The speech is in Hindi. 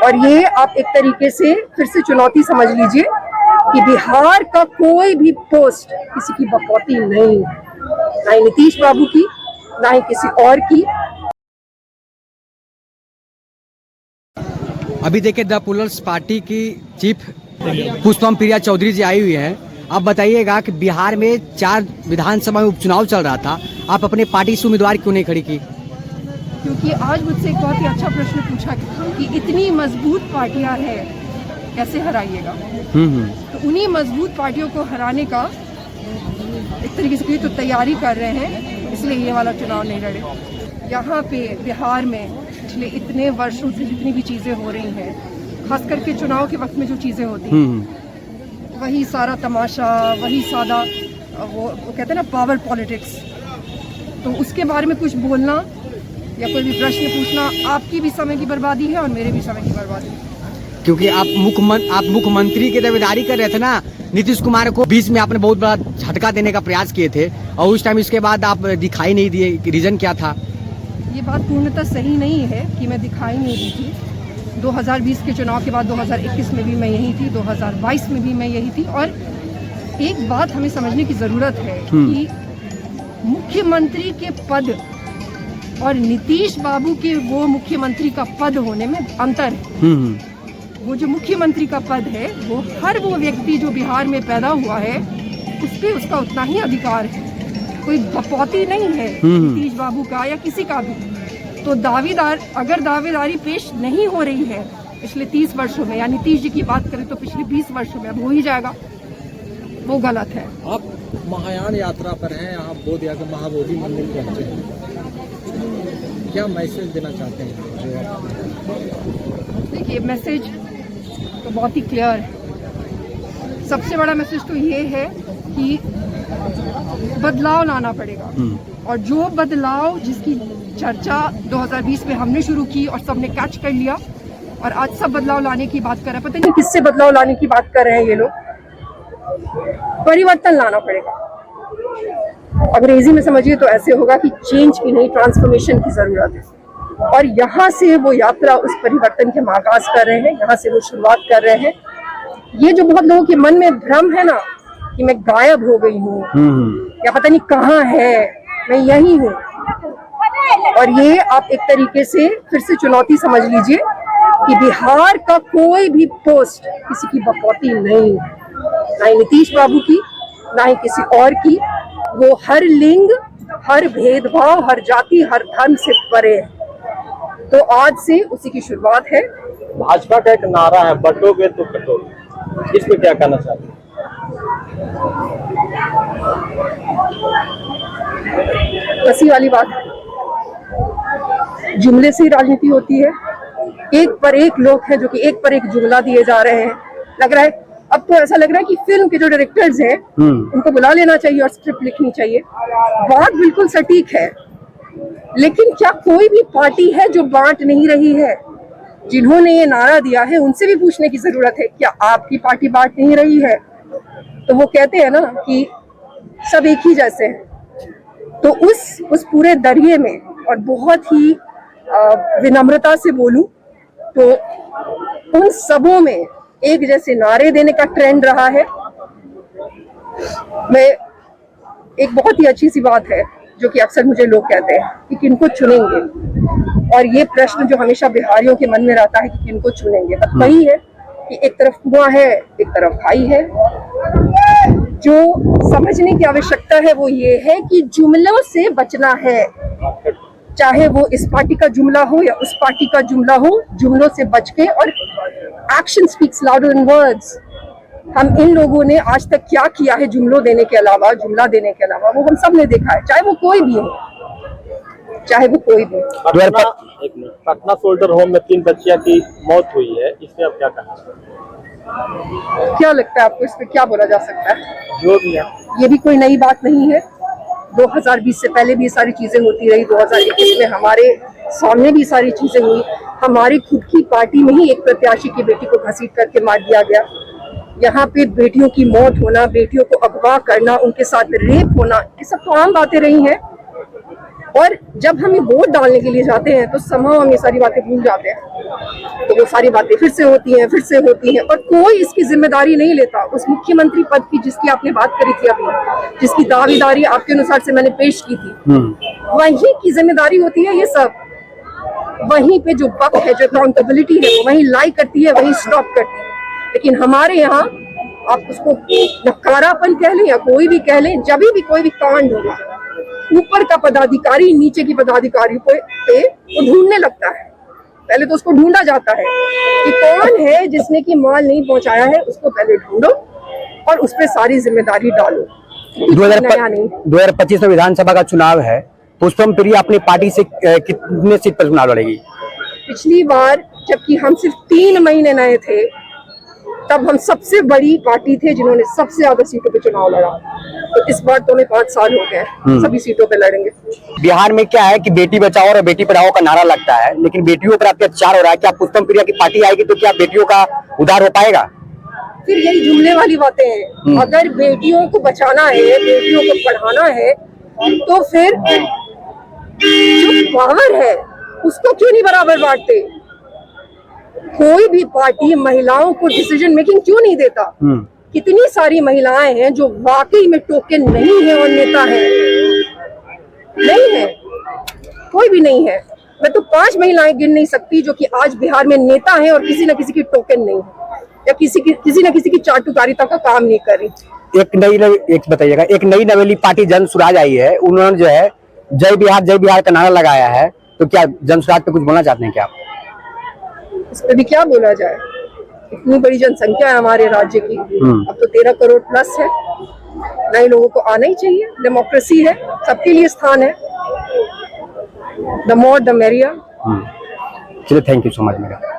और ये आप एक तरीके से फिर से चुनौती समझ लीजिए कि बिहार का कोई भी पोस्ट किसी की बकौती नहीं, ना ही नीतीश बाबू की, ना ही किसी और की। अभी देखिए द पीपल्स पार्टी की चीफ पुष्पम प्रिया चौधरी जी आई हुई हैं। आप बताइएगा कि बिहार में 4 विधानसभा में उपचुनाव चल रहा था, आप अपने पार्टी से उम्मीदवार क्यों नहीं खड़ी की? क्योंकि आज मुझसे एक बहुत ही अच्छा प्रश्न पूछा कि इतनी मजबूत पार्टियां हैं, कैसे हराइएगा। तो उन्हीं मजबूत पार्टियों को हराने का एक तरीके से तो तैयारी कर रहे हैं, इसलिए ये वाला चुनाव नहीं लड़े। यहाँ पे बिहार में पिछले इतने वर्षों से जितनी भी चीज़ें हो रही हैं, खास करके चुनाव के वक्त में जो चीज़ें होती हैं, वही सारा तमाशा, वही सादा वो कहते हैं ना पावर पॉलिटिक्स, तो उसके बारे में कुछ बोलना या कोई भी प्रश्न पूछना आपकी भी समय की बर्बादी है और मेरे भी समय की बर्बादी है। क्योंकि आप मुख्यमंत्री की दावेदारी कर रहे थे ना, नीतीश कुमार को बीच में आपने बहुत बड़ा झटका देने का प्रयास किए थे और उस टाइम इसके बाद आप दिखाई नहीं दिए, रीजन क्या था? ये बात पूर्णतः सही नहीं है कि मैं दिखाई नहीं दी थी। 2020 के चुनाव के बाद 2021 में भी मैं यही थी, 2022 में भी मैं यही थी। और एक बात हमें समझने की ज़रूरत है कि मुख्यमंत्री के पद और नीतीश बाबू के वो मुख्यमंत्री का पद होने में अंतर है। वो जो मुख्यमंत्री का पद है, वो हर वो व्यक्ति जो बिहार में पैदा हुआ है उस पर उसका उतना ही अधिकार है, कोई बपौती नहीं है नीतीश बाबू का या किसी का भी। तो अगर दावेदारी पेश नहीं हो रही है पिछले 30 वर्षों में, या नीतीश जी की बात करें तो पिछले 20 वर्षों में, अब हो ही जाएगा, वो गलत है। आप महायान यात्रा पर हैं, आप बोध या महाबोधि मंदिर पहुंचे हैं, क्या मैसेज देना चाहते हैं? देखिए, मैसेज तो बहुत ही क्लियर है। सबसे बड़ा मैसेज तो ये है कि बदलाव लाना पड़ेगा, और जो बदलाव जिसकी चर्चा 2020 में हमने शुरू की और सबने कैच कर लिया, और आज सब बदलाव लाने की बात कर रहे हैं। पता नहीं किससे बदलाव लाने की बात कर रहे हैं ये लोग। परिवर्तन लाना पड़ेगा। अंग्रेजी में समझिए तो ऐसे होगा कि चेंज की नहीं, ट्रांसफॉर्मेशन की जरूरत है। और यहाँ से वो यात्रा उस परिवर्तन के आगाज कर रहे हैं, यहाँ से वो शुरुआत कर रहे हैं। ये जो बहुत लोगों के मन में भ्रम है ना कि मैं गायब हो गई हूँ या पता नहीं कहाँ है, मैं यही हूँ, और ये आप एक तरीके से फिर से चुनौती समझ लीजिए कि बिहार का कोई भी पोस्ट किसी की बकौती नहीं, ना ही नीतीश बाबू की, ना ही किसी और की। वो हर लिंग, हर भेदभाव, हर जाति, हर धर्म से परे है। तो आज से उसी की शुरुआत है। भाजपा का एक नारा है, बटोगे तो कटोगे, इसमें क्या कहना चाहते हैं? हंसी वाली बात है, जुमले से ही राजनीति होती है। एक पर एक लोग हैं जो कि एक पर एक जुमला दिए जा रहे हैं। लग रहा है, अब तो ऐसा लग रहा है कि फिल्म के जो डायरेक्टर्स हैं उनको बुला लेना चाहिए और स्क्रिप्ट लिखनी चाहिए। बात बिल्कुल सटीक है, लेकिन क्या कोई भी पार्टी है जो बांट नहीं रही है? जिन्होंने ये नारा दिया है उनसे भी पूछने की जरूरत है, क्या आपकी पार्टी बांट नहीं रही है? तो वो कहते हैं ना कि सब एक ही जैसे हैं। तो उस पूरे दरिये में, और बहुत ही विनम्रता से बोलूं तो उन सबों में एक जैसे नारे देने का ट्रेंड रहा है। मैं एक बहुत ही अच्छी सी बात है जो कि अक्सर मुझे लोग कहते हैं कि किनको चुनेंगे, और ये प्रश्न जो हमेशा बिहारियों के मन में रहता है कि किनको चुनेंगे। बस वही है कि एक तरफ कुआं है, एक तरफ खाई है। जो समझने की आवश्यकता है वो ये है कि जुमलों से बचना है, चाहे वो इस पार्टी का जुमला हो या उस पार्टी का जुमला हो। जुमलों से बच के, और action speaks louder than words. हम इन लोगों ने आज तक क्या किया है जुमला देने के अलावा, वो हम सब ने देखा है, चाहे वो कोई भी हो, चाहे वो कोई भी। पटना शोल्डर होम में 3 बच्चियों की मौत हुई है, इसमें आप क्या कहना चाहते हैं? क्या लगता है आपको, इस पे क्या बोला जा सकता है? जो भी है, ये भी कोई नई बात नहीं है। 2020 से पहले भी सारी चीजें होती रही। 2021 में हमारे सामने भी सारी चीजें हुई। हमारी खुद की पार्टी में ही एक प्रत्याशी की बेटी को घसीट करके मार दिया गया। यहाँ पे बेटियों की मौत होना, बेटियों को अगवा करना, उनके साथ रेप होना, ये सब तो आम बातें रही हैं। और जब हम ये वोट डालने के लिए जाते हैं तो somehow हम ये सारी बातें भूल जाते हैं। तो वो सारी बातें फिर से होती हैं और कोई इसकी जिम्मेदारी नहीं लेता। उस मुख्यमंत्री पद की जिसकी आपने बात करी थी अभी, जिसकी दावेदारी आपके अनुसार से मैंने पेश की थी, वहीं की जिम्मेदारी होती है ये सब। वहीं पे जो वक्त है, जो अकाउंटेबिलिटी है, वो वहीं लाई करती है, वहीं स्टॉप करती है। लेकिन हमारे यहाँ आप उसको नकारापन कह लें या कोई भी कह लें, जब भी कोई भी कांड होगा, ऊपर का पदाधिकारी नीचे की पदाधिकारी पे वो ढूंढने लगता है। पहले तो उसको ढूंढा जाता है कि कौन है जिसने की माल नहीं पहुंचाया है, उसको पहले ढूंढो और उस पर सारी जिम्मेदारी डालो। 2025 में विधानसभा का चुनाव है, पुष्पम प्रिया अपनी पार्टी से कितने सीट पर चुनाव लड़ेगी? पिछली बार जबकि हम सिर्फ 3 महीने नए थे, तब हम सबसे बड़ी पार्टी थे जिन्होंने सबसे ज्यादा सीटों पे चुनाव लड़ा। तो इस बार तो हमें 5 साल हो गए, सभी सीटों पे लड़ेंगे। बिहार में क्या है कि बेटी बचाओ और बेटी पढ़ाओ का नारा लगता है, लेकिन बेटियों पर अत्याचार हो रहा है। क्या पुष्पम प्रिया की पार्टी आएगी तो क्या बेटियों का उद्धार हो पाएगा? फिर यही जुमले वाली बातें हैं। अगर बेटियों को बचाना है, बेटियों को पढ़ाना है, तो फिर जो पावर है उसको क्यों नहीं बराबर बांटते? कोई भी पार्टी महिलाओं को डिसीजन मेकिंग क्यों नहीं देता? कितनी सारी महिलाएं हैं जो वाकई में टोकन नहीं है और नेता है, नहीं है, कोई भी नहीं है। मैं तो 5 महिलाएं गिन नहीं सकती जो कि आज बिहार में नेता हैं और किसी न किसी की टोकन नहीं है या किसी न किसी की चाटुकारिता का काम नहीं कर रही। एक बताइएगा, एक नई नवेली पार्टी जन सुराज आई है, उन्होंने जो है जय बिहार का नारा लगाया है, तो क्या जन सुराज पे कुछ बोलना चाहते हैं क्या आप? इस पे भी क्या बोला जाए, इतनी बड़ी जनसंख्या है हमारे राज्य की, अब तो 13 करोड़ प्लस है। नए लोगों को आना ही चाहिए, डेमोक्रेसी है, सबके लिए स्थान है, द मोर द मेरियर। चलिए, thank you so much madam.